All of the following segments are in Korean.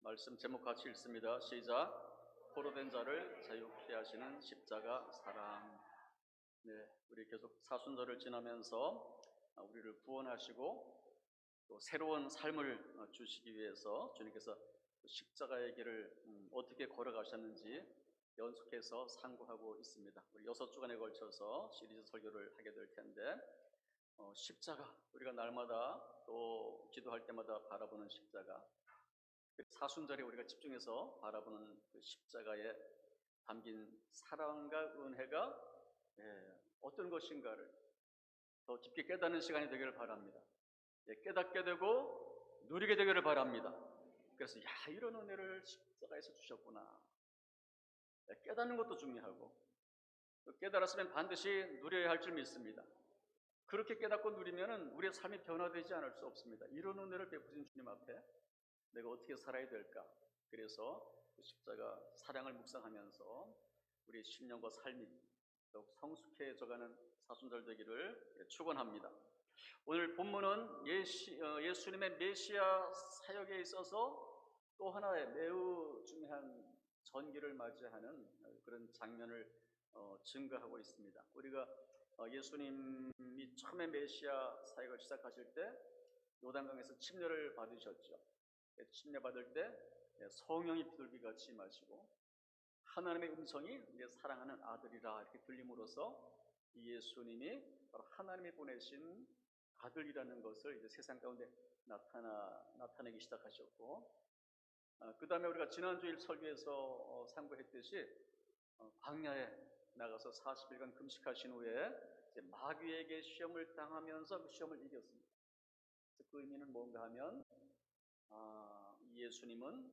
말씀 제목 같이 읽습니다. 시작. 포로된 자를 자유케 하시는 십자가 사랑. 네, 우리 계속 사순절을 지나면서 우리를 구원하시고 또 새로운 삶을 주시기 위해서 주님께서 십자가의 길을 어떻게 걸어가셨는지 연속해서 상고하고 있습니다. 우리 6주간에 걸쳐서 시리즈 설교를 하게 될 텐데 십자가, 우리가 날마다 또 기도할 때마다 바라보는 십자가, 사순절에 우리가 집중해서 바라보는 그 십자가에 담긴 사랑과 은혜가 어떤 것인가를 더 깊게 깨닫는 시간이 되기를 바랍니다. 깨닫게 되고 누리게 되기를 바랍니다. 그래서 이런 은혜를 십자가에서 주셨구나. 깨닫는 것도 중요하고 깨달았으면 반드시 누려야 할 줄 믿습니다. 그렇게 깨닫고 누리면 우리의 삶이 변화되지 않을 수 없습니다. 이런 은혜를 베푸신 주님 앞에 내가 어떻게 살아야 될까? 그래서 그 십자가 사랑을 묵상하면서 우리의 심령과 삶이 더욱 성숙해져가는 사순절 되기를 축원합니다. 오늘 본문은 예수님의 메시아 사역에 있어서 또 하나의 매우 중요한 전기를 맞이하는 그런 장면을 증거하고 있습니다. 우리가 예수님이 처음에 메시아 사역을 시작하실 때 요단강에서 침례를 받으셨죠. 침례 받을 때 성령이 비둘기같이 임하시고 하나님의 음성이 내 사랑하는 아들이라 이렇게 들림으로써 예수님이 바로 하나님이 보내신 아들이라는 것을 이제 세상 가운데 나타내기 시작하셨고, 그 다음에 우리가 지난주일 설교에서 상고했듯이 광야에 나가서 40일간 금식하신 후에 이제 마귀에게 시험을 당하면서 그 시험을 이겼습니다. 그 의미는 뭔가 하면 예수님은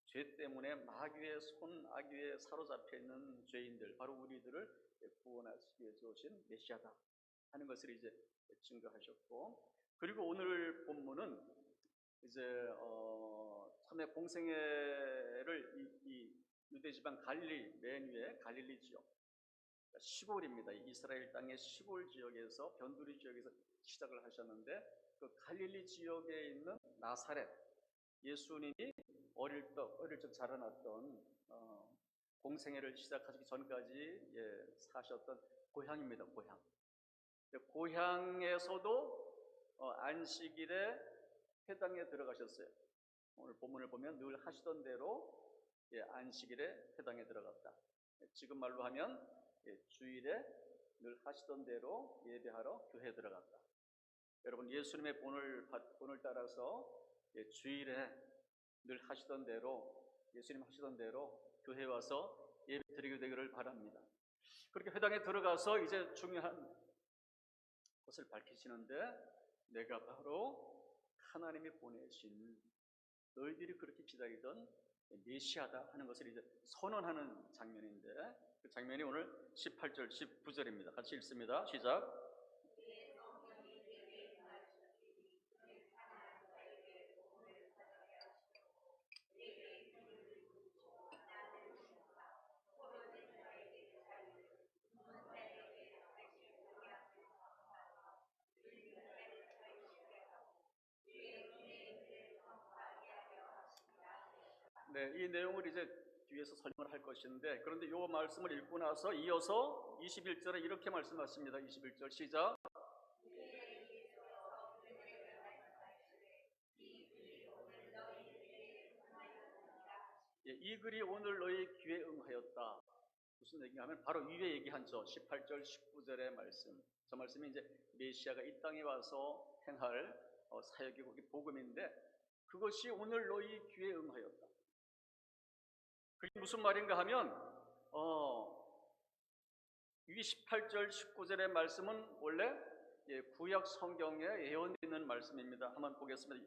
죄 때문에 마귀의 손, 악귀에 사로잡혀 있는 죄인들, 바로 우리들을 구원하시기 위해서 오신 메시아다 하는 것을 이제 증거하셨고, 그리고 오늘 본문은 이제 처음에 공생애를 이 유대 지방 갈릴리 맨 위에 갈릴리 지역, 시골입니다. 이스라엘 땅의 시골 지역에서 변두리 지역에서 시작을 하셨는데 그 갈릴리 지역에 있는 나사렛, 예수님이 어릴 적 자라났던 공생애를 시작하시기 전까지 사셨던 고향입니다. 고향에서도 안식일에 회당에 들어가셨어요. 오늘 본문을 보면 늘 하시던 대로 안식일에 회당에 들어갔다. 지금 말로 하면 주일에 늘 하시던 대로 예배하러 교회에 들어갔다. 여러분, 예수님의 본을 따라서 주일에 늘 하시던 대로, 예수님 하시던 대로 교회에 와서 예배 드리게 되기를 바랍니다. 그렇게 회당에 들어가서 이제 중요한 것을 밝히시는데, 내가 바로 하나님이 보내신 너희들이 그렇게 기다리던 메시아다 하는 것을 이제 선언하는 장면인데, 그 장면이 오늘 18절, 19절입니다. 같이 읽습니다. 시작. 네, 이 내용을 이제 뒤에서 설명을 할 것인데, 그런데 이 말씀을 읽고 나서 이어서 21절에 이렇게 말씀하십니다. 21절 시작. 이 글이 오늘 너희 귀에 응하였다. 무슨 얘기냐면 바로 위에 얘기한 저 18절 19절의 말씀, 저 말씀이 이제 메시아가 이 땅에 와서 행할 사역이고 복음인데, 그것이 오늘 너희 귀에 응하였다. 그게 무슨 말인가 하면 이 18절 19절의 말씀은 원래 구약 성경에 예언되어 있는 말씀입니다. 한번 보겠습니다.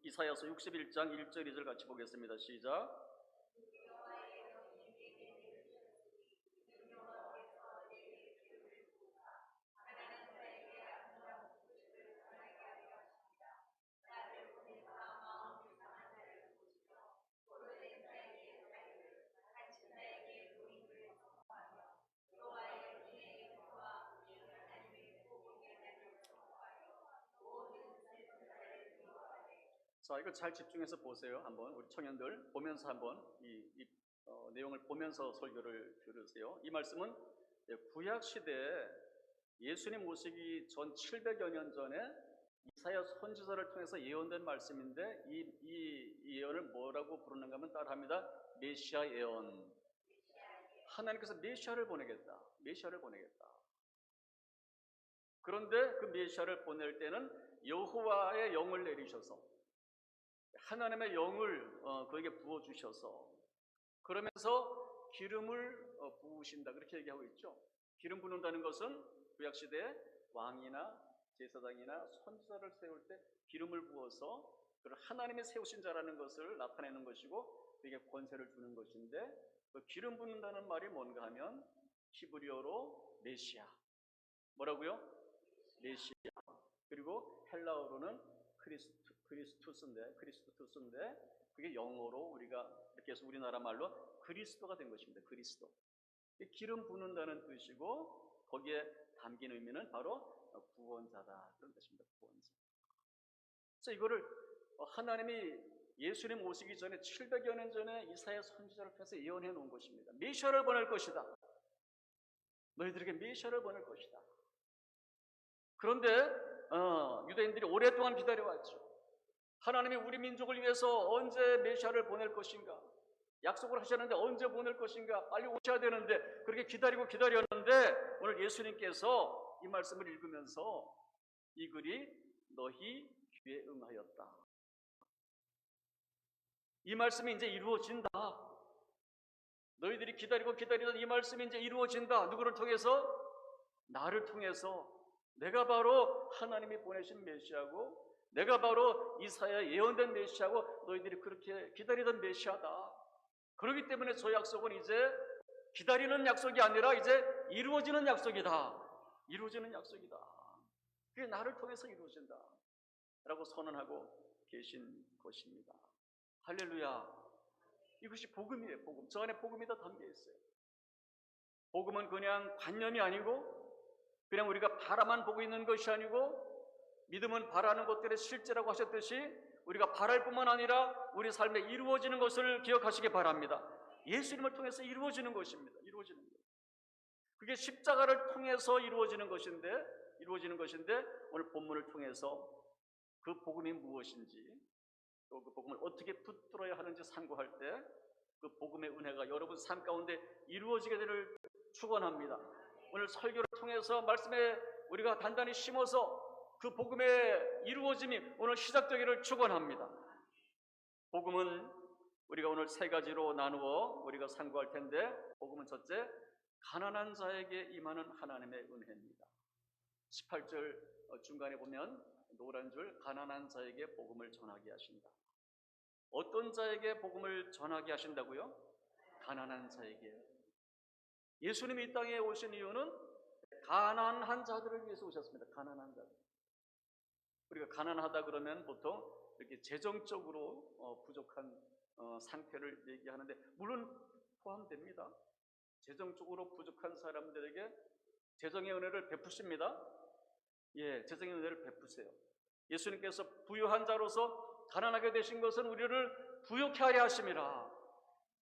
이사야서 61장 1절 2절 같이 보겠습니다. 시작. 자, 이거 잘 집중해서 보세요. 한번 우리 청년들 보면서 한번 내용을 보면서 설교를 들으세요. 이 말씀은 구약 시대에 예수님 오시기 전 700여 년 전에 이사야 선지자를 통해서 예언된 말씀인데 이 예언을 뭐라고 부르는가 하면 따라합니다. 메시아 예언. 하나님께서 메시아를 보내겠다. 메시아를 보내겠다. 그런데 그 메시아를 보낼 때는 여호와의 영을 내리셔서 하나님의 영을 그에게 부어주셔서 그러면서 기름을 부으신다. 그렇게 얘기하고 있죠. 기름 부는다는 것은 구약시대에 왕이나 제사장이나 선지자를 세울 때 기름을 부어서 하나님이 세우신 자라는 것을 나타내는 것이고 그에게 권세를 주는 것인데 그 기름 붓는다는 말이 뭔가 하면 히브리어로 메시아. 뭐라고요? 메시아. 그리고 헬라어로는 크리스투스인데 그게 영어로 우리가 이렇게 해서 우리나라 말로 그리스도가 된 것입니다. 그리스도. 기름 붓는다는 뜻이고 거기에 담긴 의미는 바로 구원자다 그런 뜻입니다. 구원자. 그래서 이거를 하나님이 예수님 오시기 전에 700여 년 전에 이사야 선지자를 통해서 예언해 놓은 것입니다. 메시아를 보낼 것이다. 너희들에게 메시아를 보낼 것이다. 그런데 유대인들이 오랫동안 기다려왔죠. 하나님이 우리 민족을 위해서 언제 메시아를 보낼 것인가? 약속을 하셨는데 언제 보낼 것인가? 빨리 오셔야 되는데 그렇게 기다렸는데 오늘 예수님께서 이 말씀을 읽으면서 이 글이 너희 귀에 응하였다. 이 말씀이 이제 이루어진다. 너희들이 기다리던 이 말씀이 이제 이루어진다. 누구를 통해서? 나를 통해서. 내가 바로 하나님이 보내신 메시아고 내가 바로 이사야 예언된 메시아고 너희들이 그렇게 기다리던 메시아다. 그렇기 때문에 저 약속은 이제 기다리는 약속이 아니라 이제 이루어지는 약속이다. 이루어지는 약속이다. 그게 나를 통해서 이루어진다 라고 선언하고 계신 것입니다. 할렐루야. 이것이 복음이에요. 복음. 저 안에 복음이 다 담겨 있어요. 복음은 그냥 관념이 아니고 그냥 우리가 바라만 보고 있는 것이 아니고 믿음은 바라는 것들의 실제라고 하셨듯이 우리가 바랄 뿐만 아니라 우리 삶에 이루어지는 것을 기억하시기 바랍니다. 예수님을 통해서 이루어지는 것입니다. 이루어지는 것. 그게 십자가를 통해서 이루어지는 것인데 오늘 본문을 통해서 그 복음이 무엇인지 또 그 복음을 어떻게 붙들어야 하는지 상고할 때 그 복음의 은혜가 여러분 삶 가운데 이루어지게 되기를 축원합니다. 오늘 설교를 통해서 말씀에 우리가 단단히 심어서 그 복음의 이루어짐이 오늘 시작되기를 축원합니다. 복음은 우리가 오늘 세 가지로 나누어 우리가 상고할 텐데 복음은 첫째, 가난한 자에게 임하는 하나님의 은혜입니다. 18절 중간에 보면 노란 줄 가난한 자에게 복음을 전하게 하신다. 어떤 자에게 복음을 전하게 하신다고요? 가난한 자에게. 예수님이 이 땅에 오신 이유는 가난한 자들을 위해서 오셨습니다. 가난한 자들. 우리가 가난하다 그러면 보통 이렇게 재정적으로 부족한 상태를 얘기하는데 물론 포함됩니다. 재정적으로 부족한 사람들에게 재정의 은혜를 베푸십니다. 예, 재정의 은혜를 베푸세요. 예수님께서 부유한 자로서 가난하게 되신 것은 우리를 부욕케 하려 하심이라.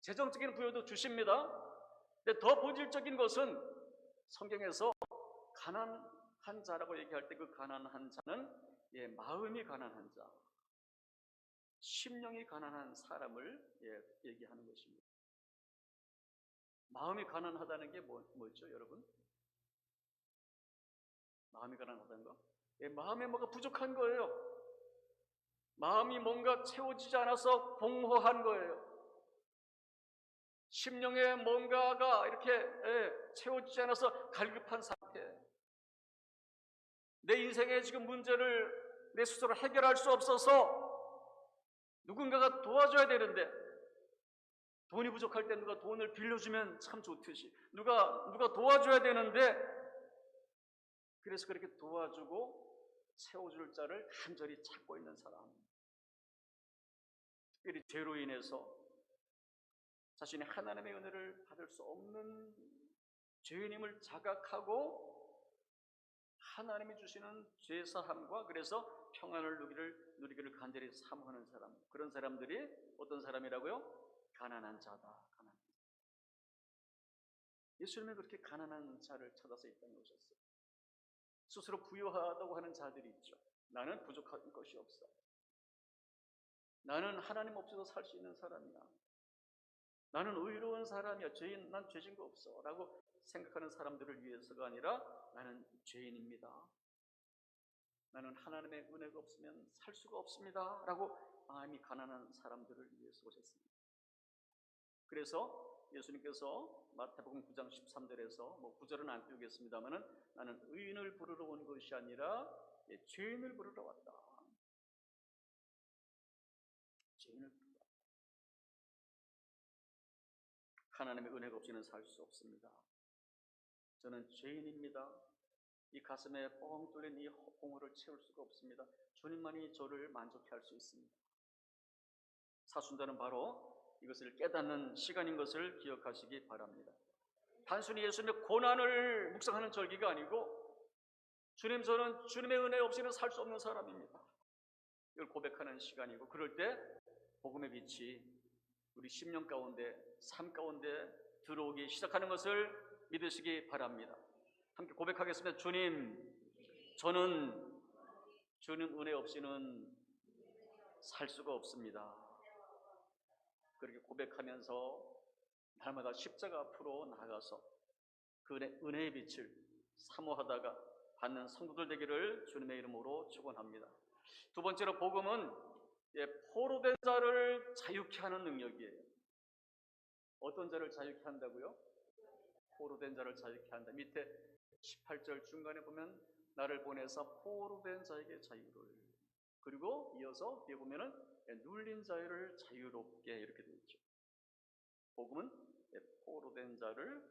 재정적인 부여도 주십니다. 근데 더 본질적인 것은 성경에서 가난한 자라고 얘기할 때 그 가난한 자는 마음이 가난한 자, 심령이 가난한 사람을 얘기하는 것입니다. 마음이 가난하다는 게 뭐죠, 여러분? 마음이 가난하다는 거? 마음에 뭐가 부족한 거예요. 마음이 뭔가 채워지지 않아서 공허한 거예요. 심령에 뭔가가 이렇게 채워지지 않아서 갈급한 상태. 내 인생의 지금 문제를 내 스스로 해결할 수 없어서 누군가가 도와줘야 되는데 돈이 부족할 때 누가 돈을 빌려주면 참 좋듯이 누가 도와줘야 되는데 그래서 그렇게 도와주고 채워줄 자를 간절히 찾고 있는 사람. 특별히 죄로 인해서 자신이 하나님의 은혜를 받을 수 없는 죄인임을 자각하고 하나님이 주시는 죄사함과 그래서 평안을 누리기를 간절히 사모하는 사람, 그런 사람들이 어떤 사람이라고요? 가난한 자다. 가난한 자. 예수님은 그렇게 가난한 자를 찾아서 이 땅에 오셨어요. 스스로 부유하다고 하는 자들이 있죠. 나는 부족한 것이 없어. 나는 하나님 없이도 살 수 있는 사람이야. 나는 의로운 사람이야. 난 죄진 거 없어. 라고 생각하는 사람들을 위해서가 아니라 나는 죄인입니다. 나는 하나님의 은혜가 없으면 살 수가 없습니다. 라고 마음이 가난한 사람들을 위해서 오셨습니다. 그래서 예수님께서 마태복음 9장 13절에서 9절은 안 띄우겠습니다만은 나는 의인을 부르러 온 것이 아니라 죄인을 부르러 왔다. 죄인을 부르러 왔다. 하나님의 은혜가 없이는 살 수 없습니다. 저는 죄인입니다. 이 가슴에 뻥 뚫린 이 공허를 채울 수가 없습니다. 주님만이 저를 만족해 할 수 있습니다. 사순절은 바로 이것을 깨닫는 시간인 것을 기억하시기 바랍니다. 단순히 예수님의 고난을 묵상하는 절기가 아니고 저는 주님의 은혜 없이는 살 수 없는 사람입니다. 이걸 고백하는 시간이고 그럴 때 복음의 빛이 우리 심령 가운데, 삶 가운데 들어오기 시작하는 것을 믿으시기 바랍니다. 함께 고백하겠습니다. 주님, 저는 주님 은혜 없이는 살 수가 없습니다. 그렇게 고백하면서 날마다 십자가 앞으로 나가서 그 은혜의 빛을 사모하다가 받는 성도들 되기를 주님의 이름으로 축원합니다. 두 번째로 복음은 포로된 자를 자유케 하는 능력이에요. 어떤 자를 자유케 한다고요? 포로된 자를 자유케 한다. 밑에 18절 중간에 보면 나를 보내서 포로된 자에게 자유를, 그리고 이어서 뒤에 보면은 눌린 자를 자유롭게 이렇게 되어 있죠. 복음은 포로된 자를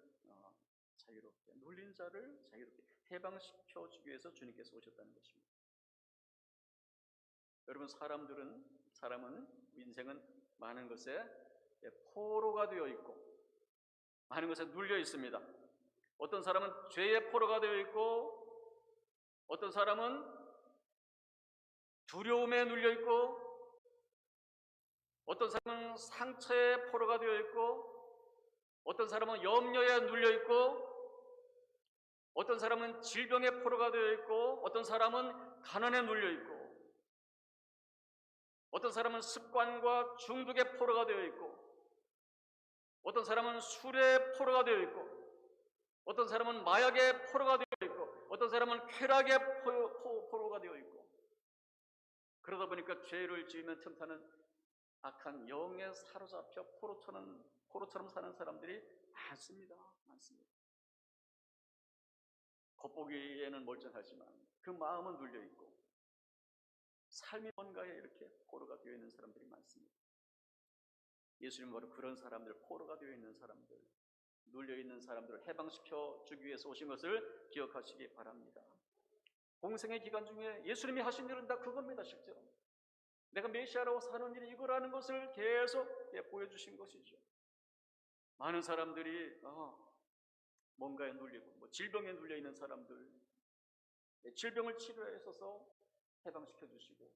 자유롭게, 눌린 자를 자유롭게 해방시켜 주기 위해서 주님께서 오셨다는 것입니다. 여러분, 사람은 인생은 많은 것에 포로가 되어 있고 많은 것에 눌려 있습니다. 어떤 사람은 죄의 포로가 되어 있고 어떤 사람은 두려움에 눌려 있고 어떤 사람은 상처의 포로가 되어 있고 어떤 사람은 염려에 눌려 있고 어떤 사람은 질병의 포로가 되어 있고 어떤 사람은 가난에 눌려 있고 어떤 사람은 습관과 중독의 포로가 되어 있고 어떤 사람은 술의 포로가 되어 있고 어떤 사람은 마약의 포로가 되어 있고 어떤 사람은 쾌락의 포로가 되어 있고 그러다 보니까 죄를 지으면 틈타는 악한 영에 사로잡혀 포로처럼 사는 사람들이 많습니다. 겉보기에는 멀쩡하지만 그 마음은 눌려있고 삶이 뭔가에 이렇게 포로가 되어 있는 사람들이 많습니다. 예수님은 바로 그런 사람들, 포로가 되어 있는 사람들, 눌려있는 사람들을 해방시켜 주기 위해서 오신 것을 기억하시기 바랍니다. 공생의 기간 중에 예수님이 하신 일은 다 그겁니다. 실제로 내가 메시아라고 사는 일이 이거라는 것을 계속 보여주신 것이죠. 많은 사람들이 뭔가에 눌리고 질병에 눌려있는 사람들, 질병을 치료해 있어서 해방시켜 주시고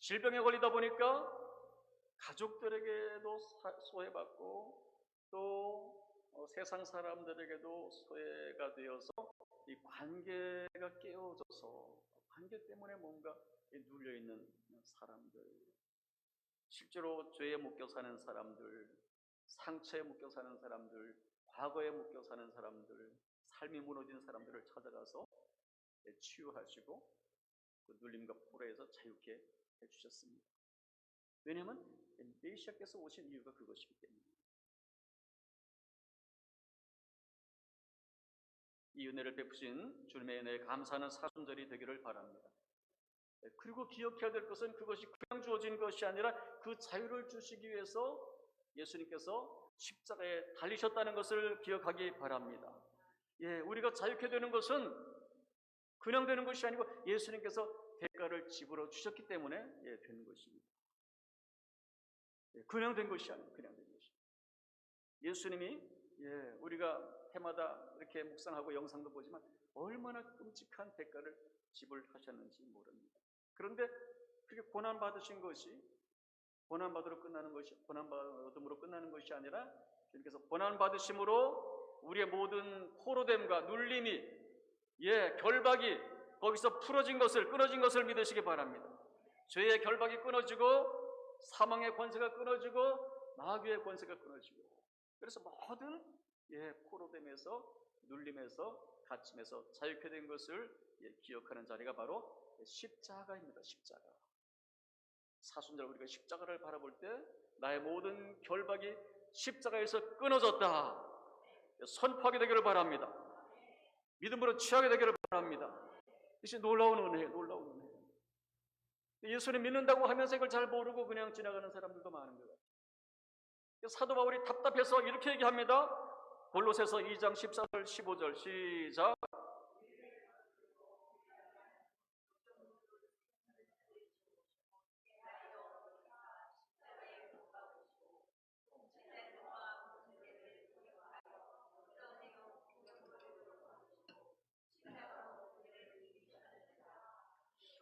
질병에 걸리다 보니까 가족들에게도 소외받고 또 세상 사람들에게도 소외가 되어서 이 관계가 깨어져서 관계 때문에 뭔가 눌려있는 사람들, 실제로 죄에 묶여 사는 사람들, 상처에 묶여 사는 사람들, 과거에 묶여 사는 사람들, 삶이 무너진 사람들을 찾아가서 치유하시고 그 눌림과 포로에서 자유케 해주셨습니다. 왜냐하면 메시아께서 오신 이유가 그것이기 때문입니다. 이 은혜를 베푸신 주님의 은혜에 감사하는 사순절이 되기를 바랍니다. 그리고 기억해야 될 것은 그것이 그냥 주어진 것이 아니라 그 자유를 주시기 위해서 예수님께서 십자가에 달리셨다는 것을 기억하기 바랍니다. 우리가 자유케 되는 것은 그냥 되는 것이 아니고 예수님께서 대가를 지불해 주셨기 때문에 되는 것입니다. 그냥 된 것이 아니에요. 그냥 된 것이. 예수님이 우리가 해마다 이렇게 묵상하고 영상도 보지만 얼마나 끔찍한 대가를 지불하셨는지 모릅니다. 그런데 그게 고난받으신 것이 고난받음으로 끝나는 것이 아니라 주님께서 고난받으심으로 우리의 모든 포로됨과 눌림이 결박이 거기서 끊어진 것을 믿으시기 바랍니다. 죄의 결박이 끊어지고 사망의 권세가 끊어지고 마귀의 권세가 끊어지고 그래서 모든 포로됨에서 눌림에서 갇힘에서 자유케 된 것을 기억하는 자리가 바로 십자가입니다. 십자가. 사순절 우리가 십자가를 바라볼 때 나의 모든 결박이 십자가에서 끊어졌다 선포하게 되기를 바랍니다. 믿음으로 취하게 되기를 바랍니다. 이것이 놀라운 은혜예요. 놀라운 은혜. 예수님 믿는다고 하면서 이걸 잘 모르고 그냥 지나가는 사람들도 많은 것 같아요. 사도 바울이 답답해서 이렇게 얘기합니다. 골로새서 2장 14절 15절 시작.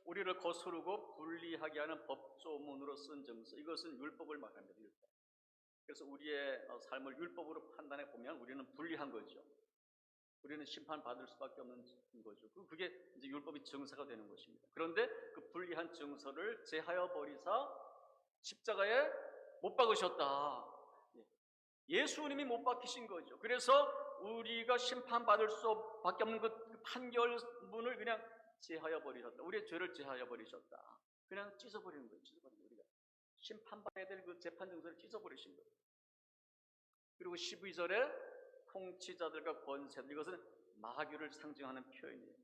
우리를 거스르고 분리하게 하는 법조문으로 쓴 정서, 이것은 율법을 말합니다. 율법. 그래서 우리의 삶을 율법으로 판단해 보면 우리는 불리한 거죠. 우리는 심판받을 수밖에 없는 거죠. 그게 이제 율법이 정사가 되는 것입니다. 그런데 그 불리한 정서를 제하여 버리사 십자가에 못 박으셨다. 예수님이 못 박히신 거죠. 그래서 우리가 심판받을 수밖에 없는 그 판결문을 그냥 제하여 버리셨다. 우리의 죄를 제하여 버리셨다. 그냥 찢어버리는 거예요. 찢어버리는 거예요. 우리가 심판받아야 될 그 재판 정서를 찢어버리신 거예요. 그리고 12절에 통치자들과 권세들, 이것은 마귀를 상징하는 표현이에요.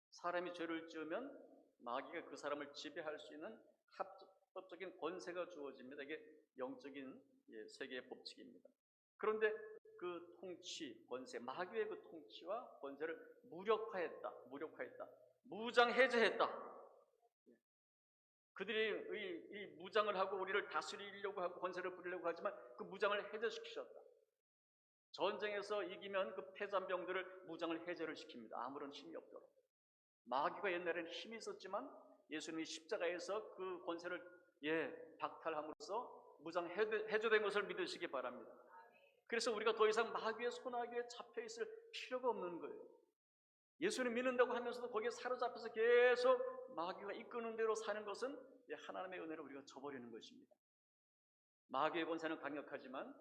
사람이 죄를 지으면 마귀가 그 사람을 지배할 수 있는 합법적인 권세가 주어집니다. 이게 영적인 세계의 법칙입니다. 그런데 그 통치, 권세, 마귀의 그 통치와 권세를 무력화했다. 무장해제했다. 그들이 이 무장을 하고 우리를 다스리려고 하고 권세를 부리려고 하지만 그 무장을 해제시키셨다. 전쟁에서 이기면 그 패잔병들을 무장을 해제를 시킵니다. 아무런 힘이 없도록. 마귀가 옛날에는 힘이 있었지만 예수님이 십자가에서 그 권세를 박탈함으로써 무장 해제된 것을 믿으시기 바랍니다. 그래서 우리가 더 이상 마귀의 손아귀에 잡혀 있을 필요가 없는 거예요. 예수님 믿는다고 하면서도 거기에 사로잡혀서 계속 마귀가 이끄는 대로 사는 것은 하나님의 은혜로 우리가 저버리는 것입니다. 마귀의 권세는 강력하지만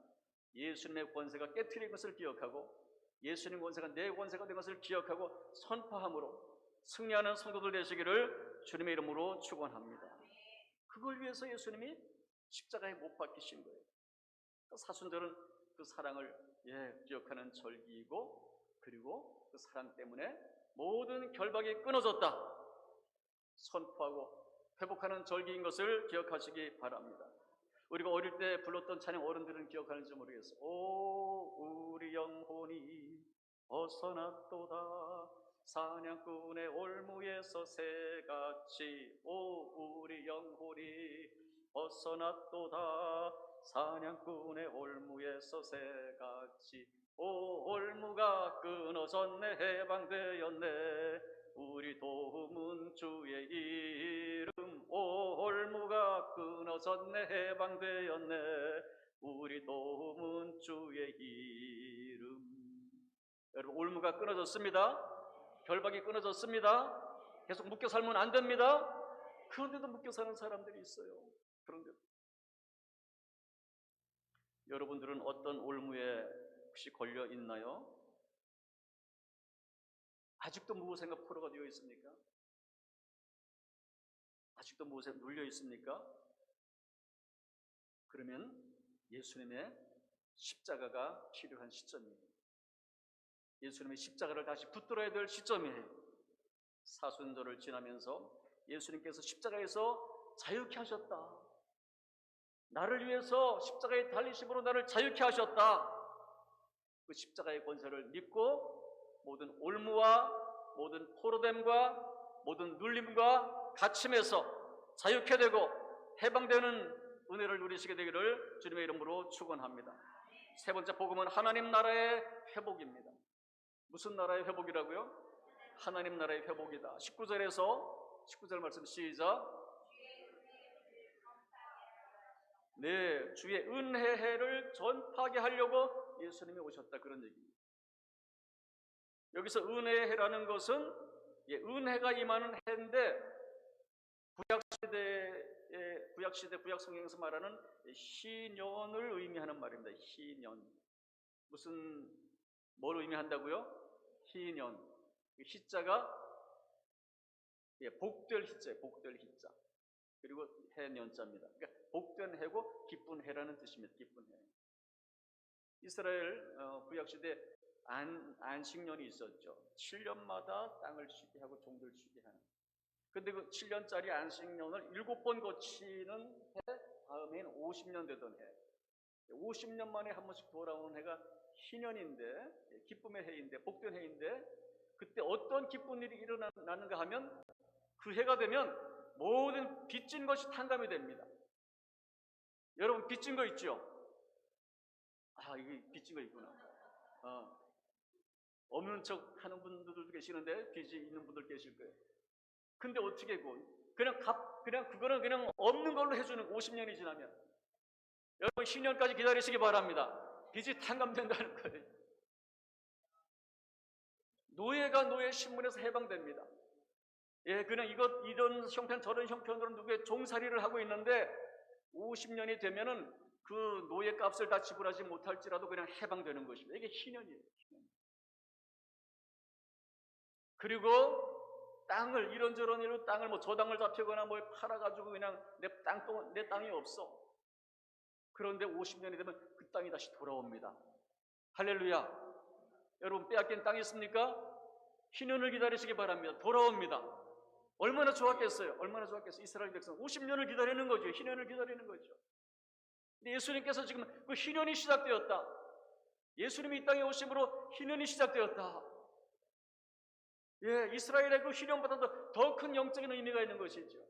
예수님의 권세가 깨트린 것을 기억하고 예수님 권세가 내 권세가 된 것을 기억하고 선포함으로 승리하는 성도들 되시기를 주님의 이름으로 축원합니다. 그걸 위해서 예수님이 십자가에 못 박히신 거예요. 사순절은 그 사랑을 기억하는 절기이고 그리고 그 사랑 때문에 모든 결박이 끊어졌다 선포하고 회복하는 절기인 것을 기억하시기 바랍니다. 우리가 어릴 때 불렀던 찬양 어른들은 기억하는지 모르겠어요. 오 우리 영혼이 벗어났도다 사냥꾼의 올무에서 새같이 오 우리 영혼이 벗어났도다 사냥꾼의 올무에서 새같이 오 올무가 끊어졌네 해방되었네 우리 도움은 주의 이름 오 올무가 끊어졌네 해방되었네 우리 도움은 주의 이름. 여러분 올무가 끊어졌습니다. 결박이 끊어졌습니다. 계속 묶여 살면 안 됩니다. 그런데도 묶여 사는 사람들이 있어요. 그런데 여러분들은 어떤 올무에 혹시 걸려 있나요? 아직도 무엇인가 포로가 되어 있습니까? 아직도 무엇에 눌려 있습니까? 그러면 예수님의 십자가가 필요한 시점이에요. 예수님의 십자가를 다시 붙들어야 될 시점이에요. 사순절을 지나면서 예수님께서 십자가에서 자유케 하셨다. 나를 위해서 십자가에 달리심으로 나를 자유케 하셨다. 그 십자가의 권세를 믿고 모든 올무와 모든 포로됨과 모든 눌림과 갇힘에서 자유케 되고 해방되는 은혜를 누리시게 되기를 주님의 이름으로 축원합니다. 세 번째 복음은 하나님 나라의 회복입니다. 무슨 나라의 회복이라고요? 하나님 나라의 회복이다. 19절에서 19절 말씀 시작. 네, 주의 은혜를 전파하게 하려고 예수님이 오셨다, 그런 얘기입니다. 여기서 은혜라는 것은 은혜가 임하는 해인데 구약 성경에서 말하는 희년을 의미하는 말입니다. 희년. 뭘 의미한다고요? 희년. 희자가 복될 희자예요. 복될 희자. 그리고 해년자입니다. 그러니까 복된 해고 기쁜 해라는 뜻입니다. 기쁜 해. 이스라엘 구약시대 안식년이 있었죠. 7년마다 땅을 쉬게 하고 종들 쉬게 하는. 근데 그 7년짜리 안식년을 7번 거치는 해, 다음해는 50년 되던 해. 50년 만에 한 번씩 돌아오는 해가 희년인데, 기쁨의 해인데, 복된 해인데, 그때 어떤 기쁜 일이 일어나는가 하면 그 해가 되면 모든 빚진 것이 탕감이 됩니다. 여러분 빚진 거 있죠? 이게 빚진 거 있구나. 없는 척 하는 분들도 계시는데 빚이 있는 분들 계실 거예요. 근데 어떻게 그거는 그냥 없는 걸로 해주는 50년이 지나면 여러분 10년까지 기다리시기 바랍니다. 빚이 탕감된다는 거예요. 노예가 노예 신분에서 해방됩니다. 그냥 이런 형편 저런 형편으로 누구의 종살이를 하고 있는데 50년이 되면은 그 노예 값을 다 지불하지 못할지라도 그냥 해방되는 것입니다. 이게 희년이에요. 그리고 땅을 이런저런 일로 땅을 저 땅을 잡히거나 팔아가지고 그냥 내 땅이 없어. 그런데 50년이 되면 그 땅이 다시 돌아옵니다. 할렐루야. 여러분 빼앗긴 땅이 있습니까? 희년을 기다리시기 바랍니다. 돌아옵니다. 얼마나 좋았겠어요? 얼마나 좋았겠어요? 이스라엘 백성 50년을 기다리는 거죠. 희년을 기다리는 거죠. 근데 예수님께서 지금 그 희년이 시작되었다. 예수님이 이 땅에 오심으로 희년이 시작되었다. 이스라엘의 그 희년보다도 더 큰 영적인 의미가 있는 것이죠.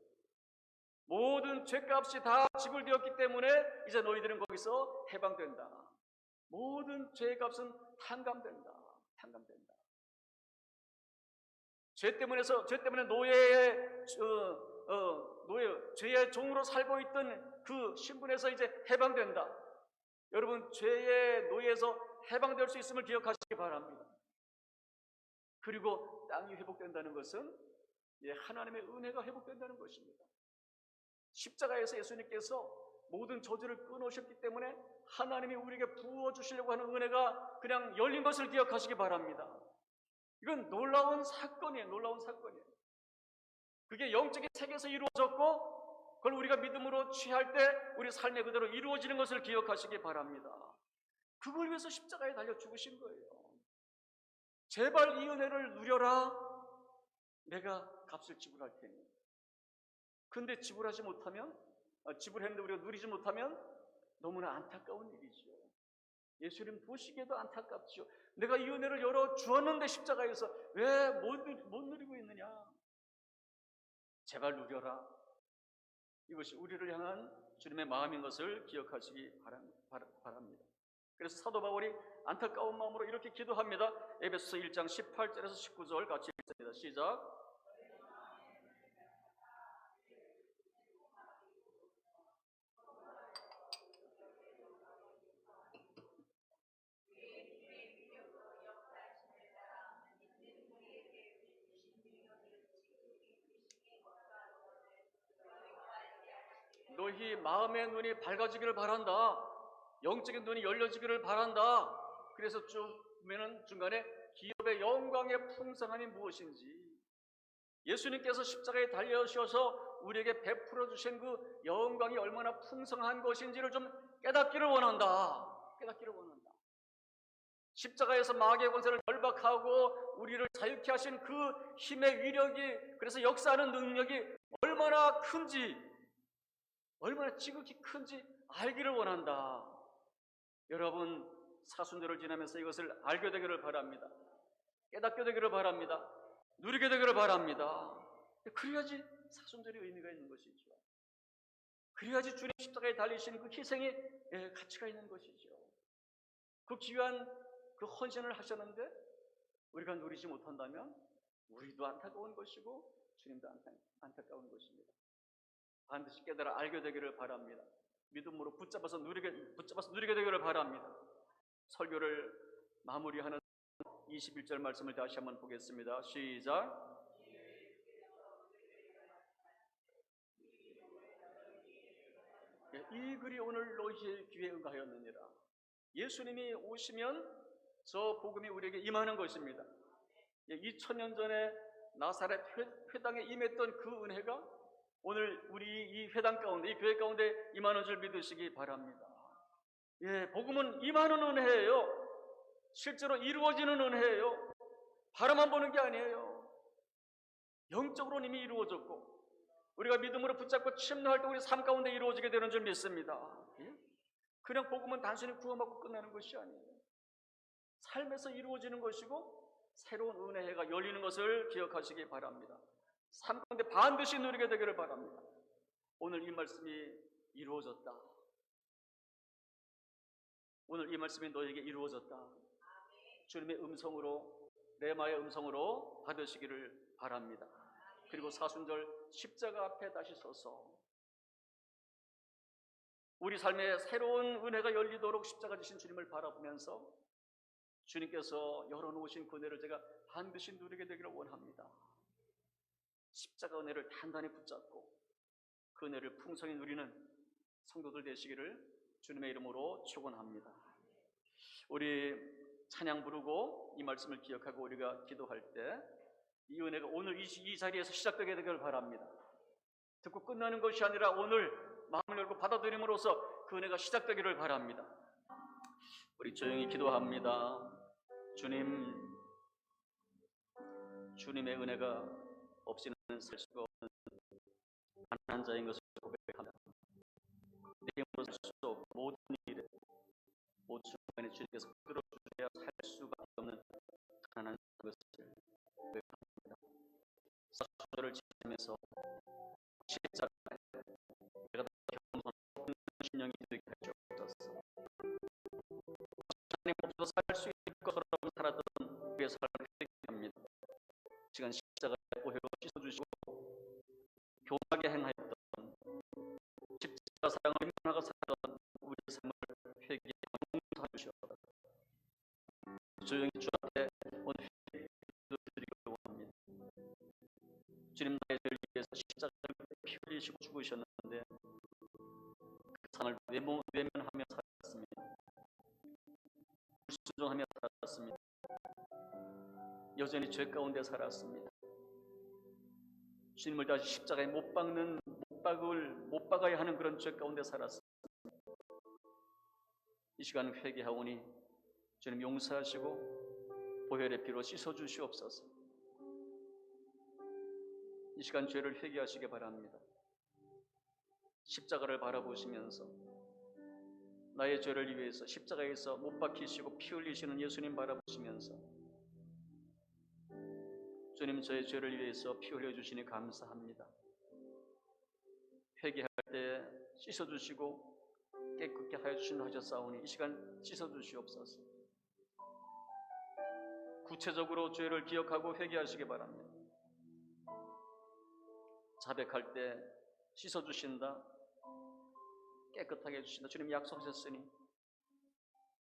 모든 죄값이 다 지불되었기 때문에 이제 너희들은 거기서 해방된다. 모든 죄값은 탕감된다. 탕감된다. 죄 때문에 죄의 종으로 살고 있던 그 신분에서 이제 해방된다. 여러분 죄의 노예에서 해방될 수 있음을 기억하시기 바랍니다. 그리고 땅이 회복된다는 것은 하나님의 은혜가 회복된다는 것입니다. 십자가에서 예수님께서 모든 저주를 끊으셨기 때문에 하나님이 우리에게 부어주시려고 하는 은혜가 그냥 열린 것을 기억하시기 바랍니다. 이건 놀라운 사건이에요. 놀라운 사건이에요. 그게 영적인 세계에서 이루어졌고 그걸 우리가 믿음으로 취할 때 우리 삶의 그대로 이루어지는 것을 기억하시기 바랍니다. 그걸 위해서 십자가에 달려 죽으신 거예요. 제발 이 은혜를 누려라. 내가 값을 지불할 테니. 근데 지불했는데 우리가 누리지 못하면 너무나 안타까운 일이죠. 예수님 보시기에도 안타깝죠. 내가 이 은혜를 열어 주었는데 십자가에서 왜 못 누리고 있느냐. 제발 누려라. 이것이 우리를 향한 주님의 마음인 것을 기억하시기 바랍니다. 그래서 사도 바울이 안타까운 마음으로 이렇게 기도합니다. 에베소서 1장 18절에서 19절 같이 읽습니다. 시작. 너희 마음의 눈이 밝아지기를 바란다. 영적인 눈이 열려지기를 바란다. 그래서 쭉 보면은 중간에 기업의 영광의 풍성함이 무엇인지, 예수님께서 십자가에 달려오셔서 우리에게 베풀어 주신 그 영광이 얼마나 풍성한 것인지를 좀 깨닫기를 원한다. 깨닫기를 원한다. 십자가에서 마귀의 권세를 결박하고 우리를 자유케 하신 그 힘의 위력이, 그래서 역사하는 능력이 얼마나 큰지, 얼마나 지극히 큰지 알기를 원한다. 여러분 사순절을 지나면서 이것을 알게 되기를 바랍니다. 깨닫게 되기를 바랍니다. 누리게 되기를 바랍니다. 그래야지 사순절의 의미가 있는 것이죠. 그래야지 주님 십자가에 달리신 그 희생이 가치가 있는 것이죠. 그 귀한 그 헌신을 하셨는데 우리가 누리지 못한다면 우리도 안타까운 것이고 주님도 안타까운 것입니다. 반드시 깨달아 알게 되기를 바랍니다. 믿음으로 붙잡아서 누리게 되기를 바랍니다. 설교를 마무리하는 21절 말씀을 다시 한번 보겠습니다. 시작. 이 글이 오늘 너희의 귀에 응하였느니라. 예수님이 오시면 저 복음이 우리에게 임하는 것입니다. 2000년 전에 나사렛 회당에 임했던 그 은혜가 오늘 우리 이 회당 가운데, 이 교회 가운데 임하는 줄 믿으시기 바랍니다. 복음은 임하는 은혜예요. 실제로 이루어지는 은혜예요. 바라만 보는 게 아니에요. 영적으로는 이미 이루어졌고 우리가 믿음으로 붙잡고 침노할 때 우리 삶 가운데 이루어지게 되는 줄 믿습니다. 그냥 복음은 단순히 구원받고 끝나는 것이 아니에요. 삶에서 이루어지는 것이고 새로운 은혜가 열리는 것을 기억하시기 바랍니다. 삶 가운데 반드시 누리게 되기를 바랍니다. 오늘 이 말씀이 이루어졌다. 오늘 이 말씀이 너에게 이루어졌다. 주님의 음성으로, 레마의 음성으로 받으시기를 바랍니다. 그리고 사순절 십자가 앞에 다시 서서 우리 삶에 새로운 은혜가 열리도록 십자가 지신 주님을 바라보면서 주님께서 열어놓으신 그 은혜를 제가 반드시 누리게 되기를 원합니다. 십자가 은혜를 단단히 붙잡고 그 은혜를 풍성히 누리는 성도들 되시기를 주님의 이름으로 축원합니다. 우리 찬양 부르고 이 말씀을 기억하고 우리가 기도할 때 이 은혜가 오늘 이 자리에서 시작되게 되기를 바랍니다. 듣고 끝나는 것이 아니라 오늘 마음을 열고 받아들임으로써 그 은혜가 시작되기를 바랍니다. 우리 조용히 기도합니다. 주님의 은혜가 없이는 살 수가 없는 가난한 자인 것을 고백합니다. 내 힘으로 살 수 없고 모든 일에 모든 순간에 주님께서 끌어주셔야 살 수밖에 없는 가난한 것을 고백합니다. 사순절을 지내면서 십자가에 내가 겸손한 신령이 되게 하시옵소서. 하나님 없어서 살 수 있을 것으로 살았던 우리의 삶을 회개합니다. 시간 십자가에 오해로 씻어주시고 교만하게 행하였던 십자가 사랑을 인정하고 살았던 우리의 삶을 회개하여 용서해 주시옵소서. 조용히 주 앞에 오늘 기도드리기를 원합니다. 주님, 나의 죄를 위해서 십자가를 피 흘리시고 죽으셨는데 그 상을 외면하며 살았습니다. 불순종하며 살았습니다. 여전히 죄 가운데 살았습니다. 주님을 다시 십자가에 못 박아야 하는 그런 죄 가운데 살았습니다. 이 시간 회개하오니 주님 용서하시고 보혈의 피로 씻어주시옵소서. 이 시간 죄를 회개하시기 바랍니다. 십자가를 바라보시면서 나의 죄를 위해서 십자가에서 못 박히시고 피 흘리시는 예수님 바라보시면서 주님, 저의 죄를 위해서 피 흘려주시니 감사합니다. 회개할 때 씻어주시고 깨끗게 하여 주신다 하셨사오니 이 시간 씻어주시옵소서. 구체적으로 죄를 기억하고 회개하시기 바랍니다. 자백할 때 씻어주신다, 깨끗하게 해주신다 주님 약속하셨으니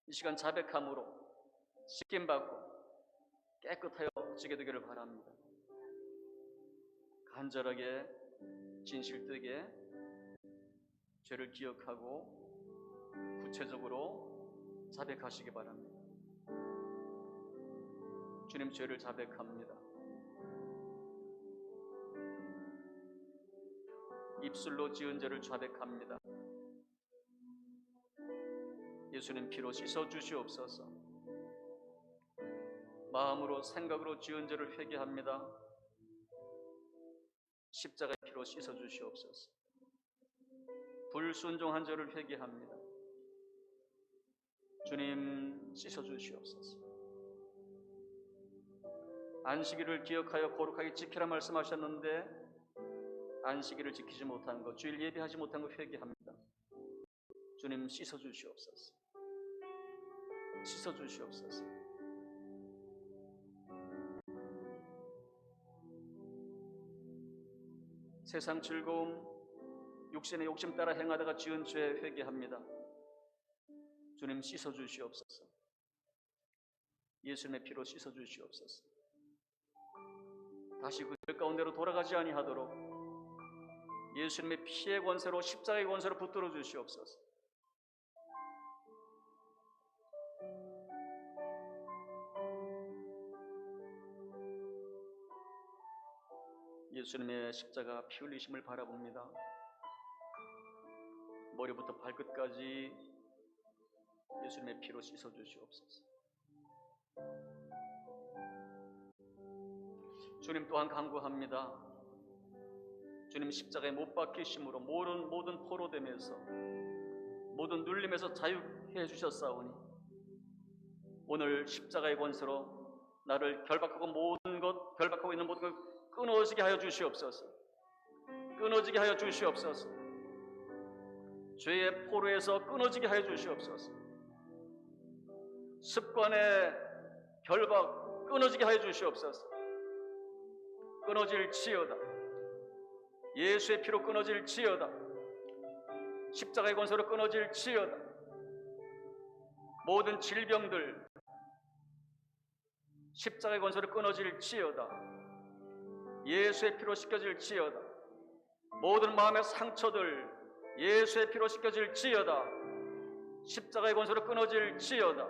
이 시간 자백함으로 씻김받고 깨끗하여지게 되기를 바랍니다. 간절하게 진실되게 죄를 기억하고 구체적으로 자백하시기 바랍니다. 주님, 죄를 자백합니다. 입술로 지은 죄를 자백합니다. 예수님 피로 씻어주시옵소서. 마음으로 생각으로 지은 죄를 회개합니다. 십자가의 피로 씻어주시옵소서. 불순종한 죄를 회개합니다. 주님 씻어주시옵소서. 안식일을 기억하여 거룩하게 지키라 말씀하셨는데 안식일을 지키지 못한 것, 주일 예배하지 못한 것 회개합니다. 주님 씻어주시옵소서. 씻어주시옵소서. 세상 즐거움, 육신의 욕심 따라 행하다가 지은 죄 회개합니다. 주님 씻어주시옵소서. 예수님의 피로 씻어주시옵소서. 다시 그 죄 가운데로 돌아가지 아니하도록 예수님의 피의 권세로, 십자가의 권세로 붙들어 주시옵소서. 예수님의 십자가 피 흘리심을 바라봅니다. 머리부터 발끝까지 예수님의 피로 씻어 주시옵소서. 주님 또한 간구합니다. 주님 십자가에 못 박히심으로 모든 포로됨에서, 모든 눌림에서 자유케 해주셨사오니 오늘 십자가의 권세로 나를 결박하고 있는 모든 것 끊어지게 하여 주시옵소서. 끊어지게 하여 주시옵소서. 죄의 포로에서 끊어지게 하여 주시옵소서. 습관의 결박 끊어지게 하여 주시옵소서. 끊어질지어다. 예수의 피로 끊어질지어다. 십자가의 권세로 끊어질지어다. 모든 질병들 십자가의 권세로 끊어질지어다. 예수의 피로 씻겨질지어다. 모든 마음의 상처들 예수의 피로 씻겨질지어다. 십자가의 권세로 끊어질지어다.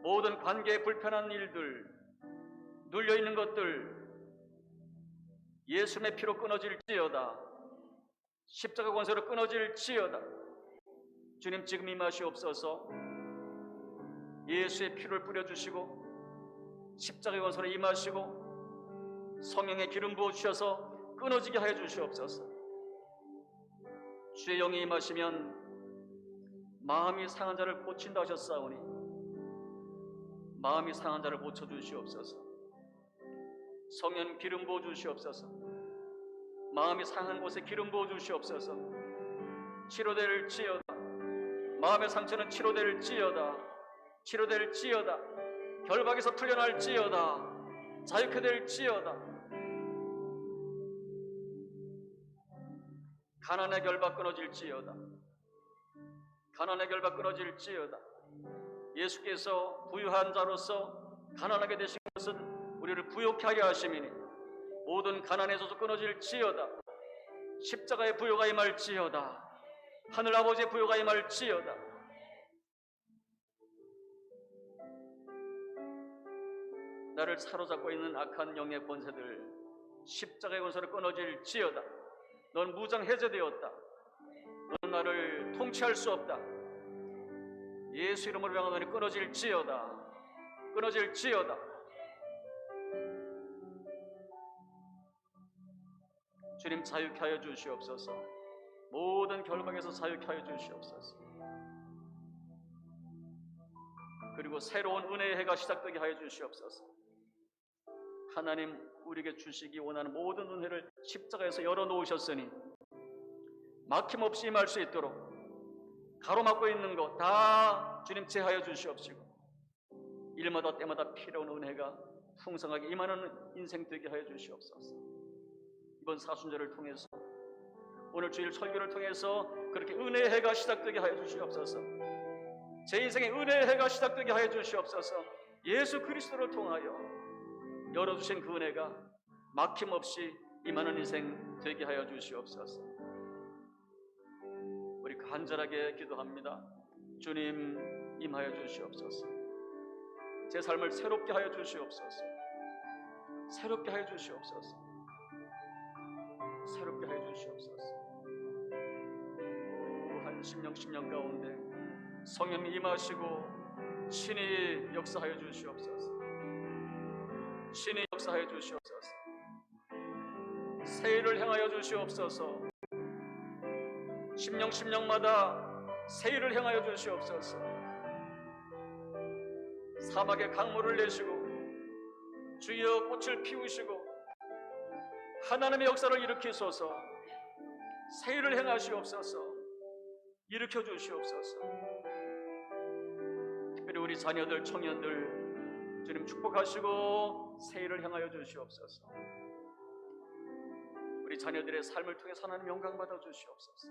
모든 관계에 불편한 일들, 눌려있는 것들 예수님의 피로 끊어질지어다. 십자가 권세로 끊어질지어다. 주님 지금 임하시옵소서. 예수의 피를 뿌려주시고 십자가의 권세로 임하시고 성령의 기름 부어주셔서 끊어지게 하여 주시옵소서. 주의 영이 임하시면 마음이 상한 자를 고친다 하셨사오니 마음이 상한 자를 고쳐주시옵소서. 성령 기름 부어주시옵소서. 마음이 상한 곳에 기름 부어주시옵소서. 치료될지어다. 마음의 상처는 치료될지어다. 치료될지어다. 결박에서 풀려날지어다. 자유케 될지어다. 가난의 결박 끊어질지어다. 가난의 결박 끊어질지어다. 예수께서 부유한 자로서 가난하게 되신 것은 우리를 부욕케 하려 하심이니 모든 가난에서도 끊어질지어다. 십자가의 부요가 임할지어다. 하늘 아버지의 부요가 임할지어다. 나를 사로잡고 있는 악한 영의 권세들 십자가의 권세로 끊어질지어다. 넌 무장 해제되었다. 넌 나를 통치할 수 없다. 예수 이름으로 명하노니 끊어질지어다. 끊어질지어다. 주님 자유케 하여 주시옵소서. 모든 결박에서 자유케 하여 주시옵소서. 그리고 새로운 은혜의 해가 시작되게 하여 주시옵소서. 하나님 우리에게 주시기 원하는 모든 은혜를 십자가에서 열어놓으셨으니 막힘없이 임할 수 있도록 가로막고 있는 것 다 주님 제하여 주시옵시고 일마다 때마다 필요한 은혜가 풍성하게 임하는 인생 되게 하여 주시옵소서. 이번 사순절을 통해서 오늘 주일 설교를 통해서 그렇게 은혜의 해가 시작되게 하여 주시옵소서. 제 인생에 은혜의 해가 시작되게 하여 주시옵소서. 예수 그리스도를 통하여 열어주신 그 은혜가 막힘없이 임하는 인생 되게 하여 주시옵소서. 우리 간절하게 기도합니다. 주님 임하여 주시옵소서. 제 삶을 새롭게 하여 주시옵소서. 새롭게 하여 주시옵소서. 새롭게 하여 주시옵소서. 한 10년 가운데 성령님 임하시고 신이 역사하여 주시옵소서. 신이 역사하여 주시옵소서. 새해를 향하여 주시옵소서. 심령마다 새해를 향하여 주시옵소서. 사막에 강물을 내시고 주여 꽃을 피우시고 하나님의 역사를 일으키소서. 새해를 행하시옵소서. 일으켜 주시옵소서. 특별히 우리 자녀들, 청년들 주님 축복하시고 새해를 향하여 주시옵소서. 우리 자녀들의 삶을 통해 하나님 영광 받아 주시옵소서.